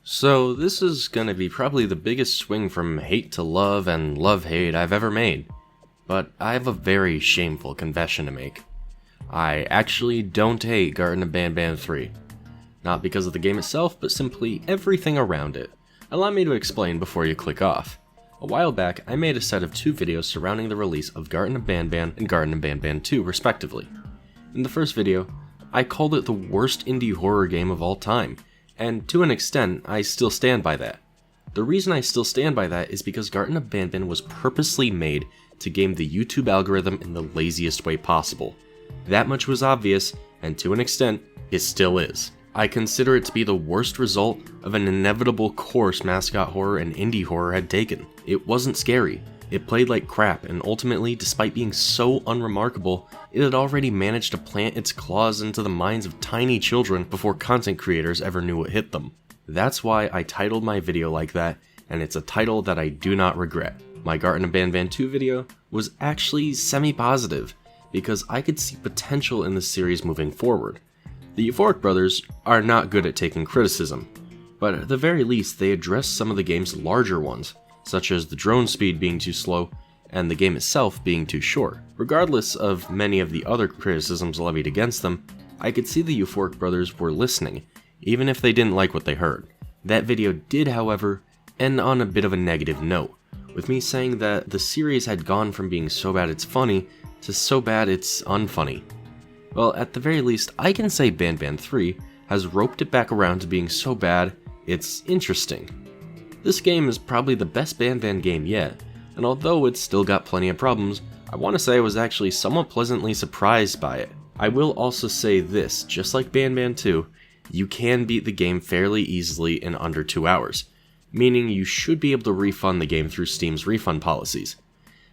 So this is gonna be probably the biggest swing from hate to love and love-hate I've ever made. But I have a very shameful confession to make. I actually don't hate Garten of Banban 3. Not because of the game itself, but simply everything around it. Allow me to explain before you click off. A while back, I made a set of 2 videos surrounding the release of Garten of Banban and Garten of Banban 2 respectively. In the first video, I called it the worst indie horror game of all time, and to an extent, I still stand by that. The reason I still stand by that is because Garten of Banban was purposely made to game the YouTube algorithm in the laziest way possible. That much was obvious, and to an extent, it still is. I consider it to be the worst result of an inevitable course mascot horror and indie horror had taken. It wasn't scary, it played like crap, and ultimately, despite being so unremarkable, it had already managed to plant its claws into the minds of tiny children before content creators ever knew what hit them. That's why I titled my video like that, and it's a title that I do not regret. My Garten of Banban 2 video was actually semi-positive, because I could see potential in the series moving forward. The Euphoric brothers are not good at taking criticism, but at the very least they addressed some of the game's larger ones, such as the drone speed being too slow and the game itself being too short. Regardless of many of the other criticisms levied against them, I could see the Euphoric brothers were listening, even if they didn't like what they heard. That video did, however, end on a bit of a negative note, with me saying that the series had gone from being so bad it's funny to so bad it's unfunny. Well, at the very least, I can say Banban 3 has roped it back around to being so bad it's interesting. This game is probably the best Banban game yet, and although it's still got plenty of problems, I want to say I was actually somewhat pleasantly surprised by it. I will also say this, just like Banban 2, you can beat the game fairly easily in under 2 hours, meaning you should be able to refund the game through Steam's refund policies.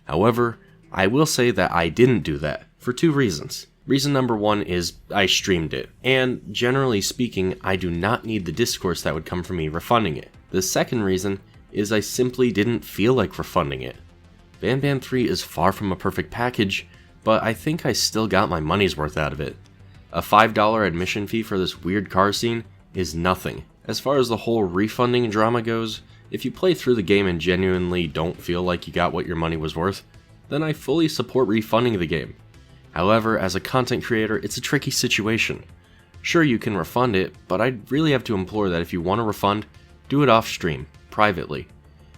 However, I will say that I didn't do that, for 2 reasons. Reason number 1 is I streamed it, and generally speaking, I do not need the discourse that would come from me refunding it. The second reason is I simply didn't feel like refunding it. Banban 3 is far from a perfect package, but I think I still got my money's worth out of it. A $5 admission fee for this weird car scene is nothing. As far as the whole refunding drama goes, if you play through the game and genuinely don't feel like you got what your money was worth, then I fully support refunding the game. However, as a content creator, it's a tricky situation. Sure, you can refund it, but I'd really have to implore that if you want to refund, do it off stream, privately.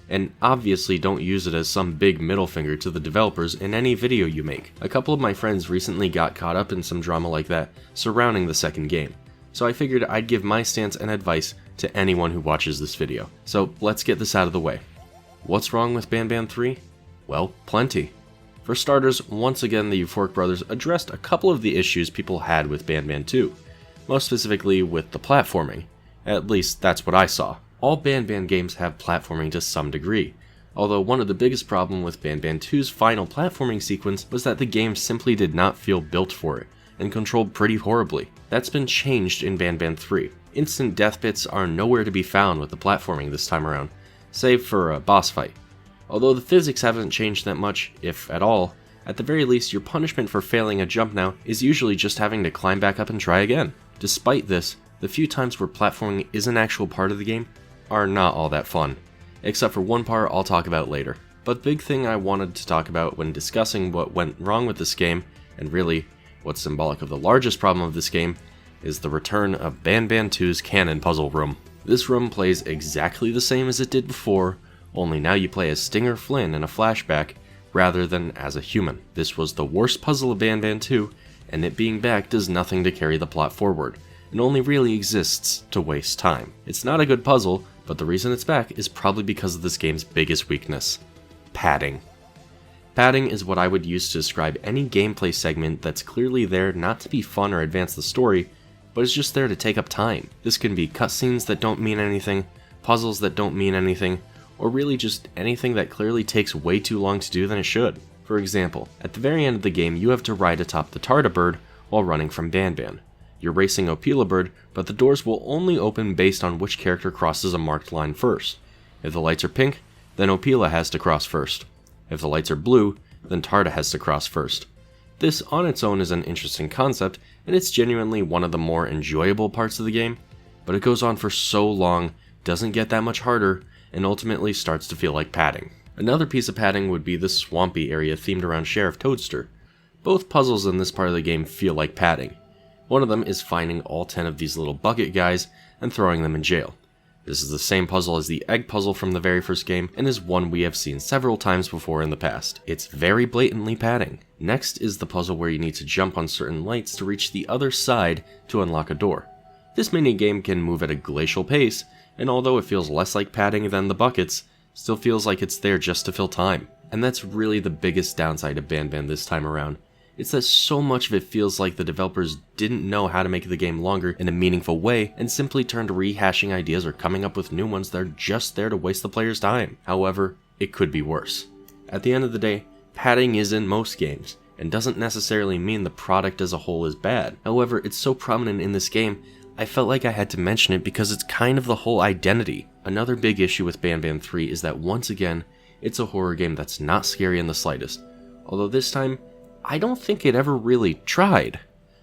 And obviously don't use it as some big middle finger to the developers in any video you make. A couple of my friends recently got caught up in some drama like that surrounding the second game, so I figured I'd give my stance and advice to anyone who watches this video. So let's get this out of the way. What's wrong with Banban 3? Well, plenty. For starters, once again the Euphoric brothers addressed a couple of the issues people had with Banban 2, most specifically with the platforming. At least that's what I saw. All Banban games have platforming to some degree, although one of the biggest problems with Banban 2's final platforming sequence was that the game simply did not feel built for it, and controlled pretty horribly. That's been changed in Banban 3. Instant death bits are nowhere to be found with the platforming this time around, save for a boss fight. Although the physics haven't changed that much, if at all, at the very least your punishment for failing a jump now is usually just having to climb back up and try again. Despite this, the few times where platforming is an actual part of the game are not all that fun, except for one part I'll talk about later. But the big thing I wanted to talk about when discussing what went wrong with this game, and really what's symbolic of the largest problem of this game, is the return of Banban 2's canon puzzle room. This room plays exactly the same as it did before, only now you play as Stinger Flynn in a flashback rather than as a human. This was the worst puzzle of Banban 2, and it being back does nothing to carry the plot forward. It only really exists to waste time. It's not a good puzzle, but the reason it's back is probably because of this game's biggest weakness: padding. Padding is what I would use to describe any gameplay segment that's clearly there not to be fun or advance the story, but is just there to take up time. This can be cutscenes that don't mean anything, puzzles that don't mean anything, or really just anything that clearly takes way too long to do than it should. For example, at the very end of the game you have to ride atop the Tarda bird while running from Banban. You're racing Opila bird, but the doors will only open based on which character crosses a marked line first. If the lights are pink, then Opila has to cross first. If the lights are blue, then Tarda has to cross first. This on its own is an interesting concept, and it's genuinely one of the more enjoyable parts of the game, but it goes on for so long doesn't get that much harder, and ultimately starts to feel like padding. Another piece of padding would be the swampy area themed around Sheriff Toadster. Both puzzles in this part of the game feel like padding. One of them is finding all 10 of these little bucket guys and throwing them in jail. This is the same puzzle as the egg puzzle from the very first game, and is one we have seen several times before in the past. It's very blatantly padding. Next is the puzzle where you need to jump on certain lights to reach the other side to unlock a door. This minigame can move at a glacial pace, and although it feels less like padding than the buckets, still feels like it's there just to fill time. And that's really the biggest downside of Banban this time around. It's that so much of it feels like the developers didn't know how to make the game longer in a meaningful way and simply turned to rehashing ideas or coming up with new ones that are just there to waste the player's time. However, it could be worse. At the end of the day, padding is in most games, and doesn't necessarily mean the product as a whole is bad. However, it's so prominent in this game, I felt like I had to mention it because it's kind of the whole identity. Another big issue with Banban 3 is that once again, it's a horror game that's not scary in the slightest. Although this time, I don't think it ever really tried.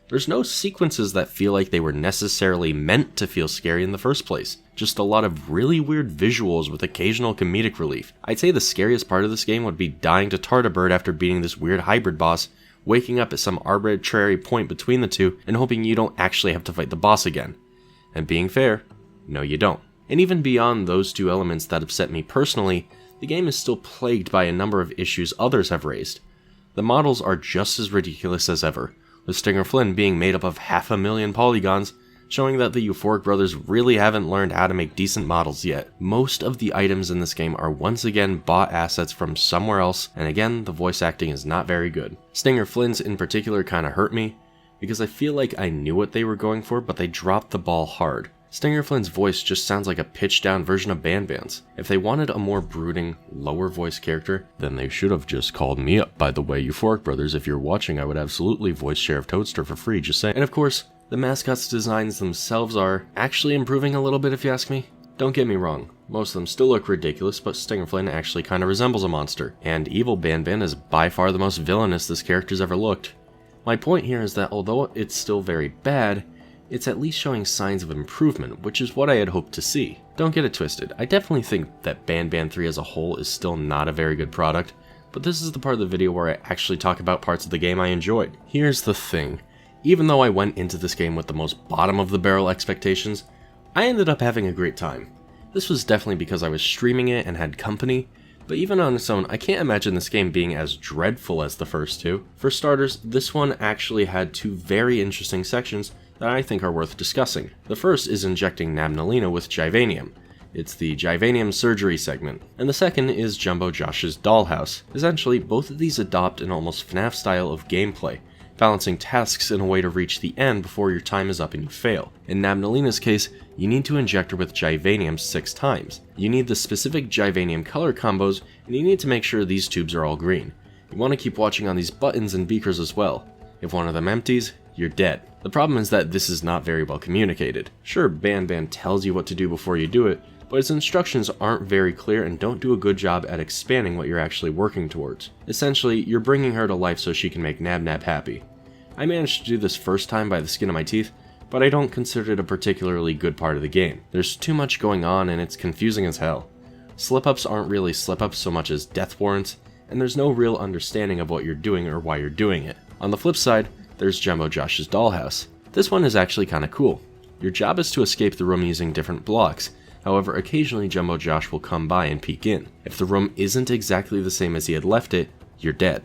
There's no sequences that feel like they were necessarily meant to feel scary in the first place. Just a lot of really weird visuals with occasional comedic relief. I'd say the scariest part of this game would be dying to Tardigrade after beating this weird hybrid boss, waking up at some arbitrary point between the two, and hoping you don't actually have to fight the boss again. And being fair, no you don't. And even beyond those two elements that upset me personally, the game is still plagued by a number of issues others have raised. The models are just as ridiculous as ever, with Stinger Flynn being made up of 500,000 polygons, showing that the Euphoric brothers really haven't learned how to make decent models yet. Most of the items in this game are once again bought assets from somewhere else, and again, the voice acting is not very good. Stinger Flynn's in particular kinda hurt me, because I feel like I knew what they were going for, but they dropped the ball hard. Stinger Flynn's voice just sounds like a pitched down version of Banban's. If they wanted a more brooding, lower voice character, then they should have just called me up. By the way, Euphoric brothers, if you're watching, I would absolutely voice Sheriff Toadster for free, just saying. And of course, the mascots' designs themselves are actually improving a little bit if you ask me. Don't get me wrong, most of them still look ridiculous, but Stinger Flynn actually kinda resembles a monster, and evil Banban is by far the most villainous this character's ever looked. My point here is that although it's still very bad, it's at least showing signs of improvement, which is what I had hoped to see. Don't get it twisted, I definitely think that Banban 3 as a whole is still not a very good product, but this is the part of the video where I actually talk about parts of the game I enjoyed. Here's the thing, even though I went into this game with the most bottom of the barrel expectations, I ended up having a great time. This was definitely because I was streaming it and had company, but even on its own, I can't imagine this game being as dreadful as the first two. For starters, this one actually had two very interesting sections that I think are worth discussing. The first is injecting Nabnalina with Givanium. It's the Givanium surgery segment. And the second is Jumbo Josh's dollhouse. Essentially, both of these adopt an almost FNAF style of gameplay, balancing tasks in a way to reach the end before your time is up and you fail. In Nabnalina's case, you need to inject her with Givanium 6 times. You need the specific Givanium color combos, and you need to make sure these tubes are all green. You want to keep watching on these buttons and beakers as well. If one of them empties, you're dead. The problem is that this is not very well communicated. Sure, Banban tells you what to do before you do it, but its instructions aren't very clear and don't do a good job at expanding what you're actually working towards. Essentially, you're bringing her to life so she can make Nab Nab happy. I managed to do this first time by the skin of my teeth, but I don't consider it a particularly good part of the game. There's too much going on and it's confusing as hell. Slip-ups aren't really slip-ups so much as death warrants, and there's no real understanding of what you're doing or why you're doing it. On the flip side, there's Jumbo Josh's dollhouse. This one is actually kinda cool. Your job is to escape the room using different blocks. However, occasionally Jumbo Josh will come by and peek in. If the room isn't exactly the same as he had left it, you're dead.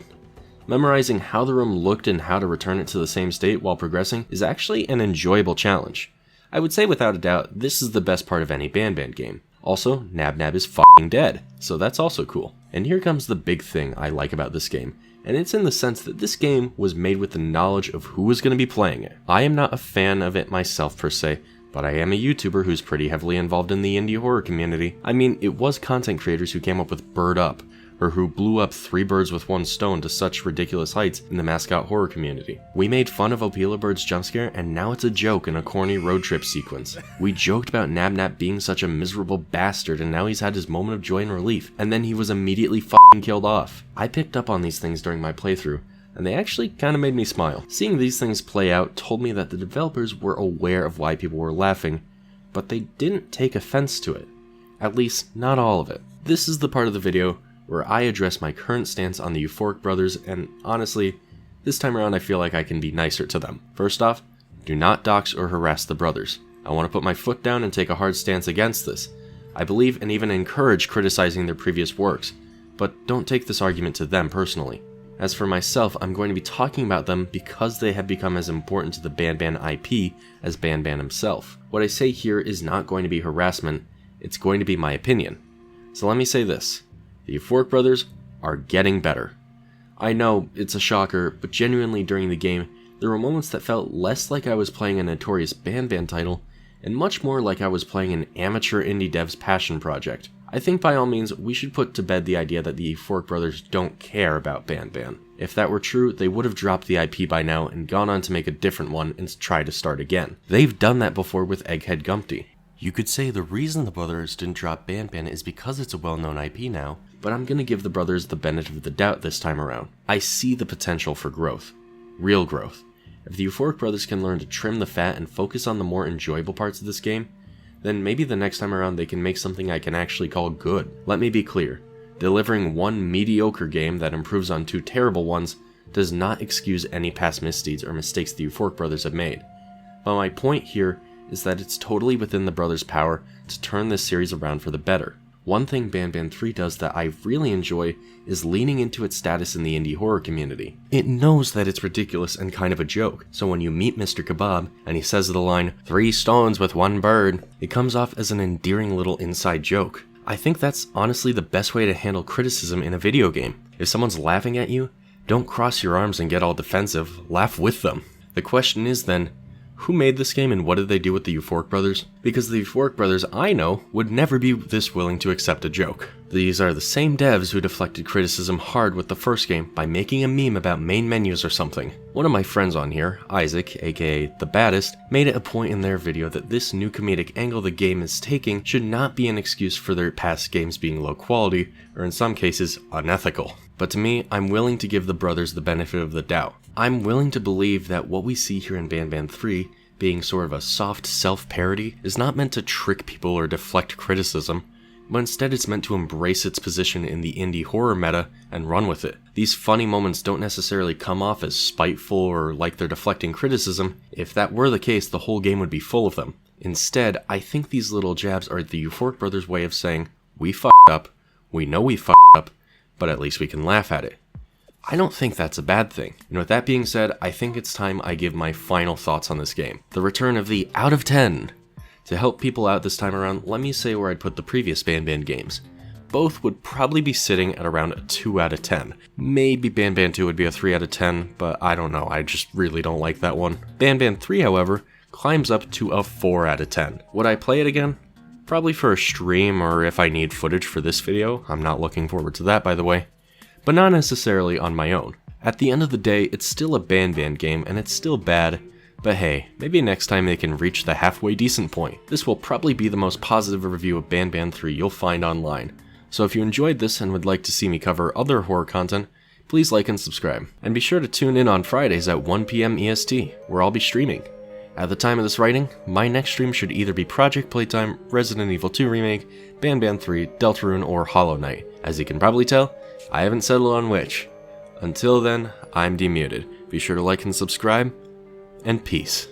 Memorizing how the room looked and how to return it to the same state while progressing is actually an enjoyable challenge. I would say without a doubt, this is the best part of any Banban game. Also, Nab Nab is f***ing dead, so that's also cool. And here comes the big thing I like about this game, and it's in the sense that this game was made with the knowledge of who was going to be playing it. I am not a fan of it myself per se, but I am a YouTuber who's pretty heavily involved in the indie horror community. I mean, it was content creators who came up with Bird Up, or who blew up 3 birds with 1 stone to such ridiculous heights in the mascot horror community. We made fun of Opila Bird's jumpscare, and now it's a joke in a corny road trip sequence. We joked about Nab Nab being such a miserable bastard, and now he's had his moment of joy and relief, and then he was immediately f***ing killed off. I picked up on these things during my playthrough, and they actually kinda made me smile. Seeing these things play out told me that the developers were aware of why people were laughing, but they didn't take offense to it. At least, not all of it. This is the part of the video where I address my current stance on the Euphoric brothers, and honestly, this time around I feel like I can be nicer to them. First off, do not dox or harass the brothers. I want to put my foot down and take a hard stance against this. I believe and even encourage criticizing their previous works, but don't take this argument to them personally. As for myself, I'm going to be talking about them because they have become as important to the Banban IP as Banban himself. What I say here is not going to be harassment, it's going to be my opinion. So let me say this, the Euphoric brothers are getting better. I know, it's a shocker, but genuinely during the game, there were moments that felt less like I was playing a notorious Banban title, and much more like I was playing an amateur indie dev's passion project. I think by all means, we should put to bed the idea that the Euphoric brothers don't care about Banban. If that were true, they would have dropped the IP by now and gone on to make a different one and try to start again. They've done that before with Egghead Gumpty. You could say the reason the brothers didn't drop Banban is because it's a well-known IP now, but I'm gonna give the brothers the benefit of the doubt this time around. I see the potential for growth. Real growth. If the Euphoric brothers can learn to trim the fat and focus on the more enjoyable parts of this game, then maybe the next time around they can make something I can actually call good. Let me be clear, delivering one mediocre game that improves on two terrible ones does not excuse any past misdeeds or mistakes the Euphoric brothers have made. But my point here is that it's totally within the brothers' power to turn this series around for the better. One thing Banban 3 does that I really enjoy is leaning into its status in the indie horror community. It knows that it's ridiculous and kind of a joke, so when you meet Mr. Kebab and he says the line, 3 stones with 1 bird, it comes off as an endearing little inside joke. I think that's honestly the best way to handle criticism in a video game. If someone's laughing at you, don't cross your arms and get all defensive, laugh with them. The question is then, who made this game and what did they do with the Euphoric brothers? Because the Euphoric brothers I know would never be this willing to accept a joke. These are the same devs who deflected criticism hard with the first game by making a meme about main menus or something. One of my friends on here, Isaac, aka The Baddest, made it a point in their video that this new comedic angle the game is taking should not be an excuse for their past games being low quality, or in some cases, unethical. But to me, I'm willing to give the brothers the benefit of the doubt. I'm willing to believe that what we see here in Banban 3, being sort of a soft self-parody, is not meant to trick people or deflect criticism, but instead it's meant to embrace its position in the indie horror meta and run with it. These funny moments don't necessarily come off as spiteful or like they're deflecting criticism. If that were the case, the whole game would be full of them. Instead, I think these little jabs are the Euphoric brothers' way of saying, we fucked up, we know we fucked up, but at least we can laugh at it. I don't think that's a bad thing. And with that being said, I think it's time I give my final thoughts on this game. The return of the out of 10. To help people out this time around, let me say where I'd put the previous Banban games. Both would probably be sitting at around a 2 out of 10. Maybe Banban 2 would be a 3 out of 10, but I don't know, I just really don't like that one. Banban 3, however, climbs up to a 4 out of 10. Would I play it again? Probably for a stream or if I need footage for this video. I'm not looking forward to that, by the way. But not necessarily on my own. At the end of the day, it's still a Banban game and it's still bad, but hey, maybe next time they can reach the halfway decent point. This will probably be the most positive review of Banban 3 you'll find online. So if you enjoyed this and would like to see me cover other horror content, please like and subscribe. And be sure to tune in on Fridays at 1 PM EST, where I'll be streaming. At the time of this writing, my next stream should either be Project Playtime, Resident Evil 2 Remake, Banban 3, Deltarune, or Hollow Knight. As you can probably tell, I haven't settled on which. Until then, I'm DMuted. Be sure to like and subscribe, and peace.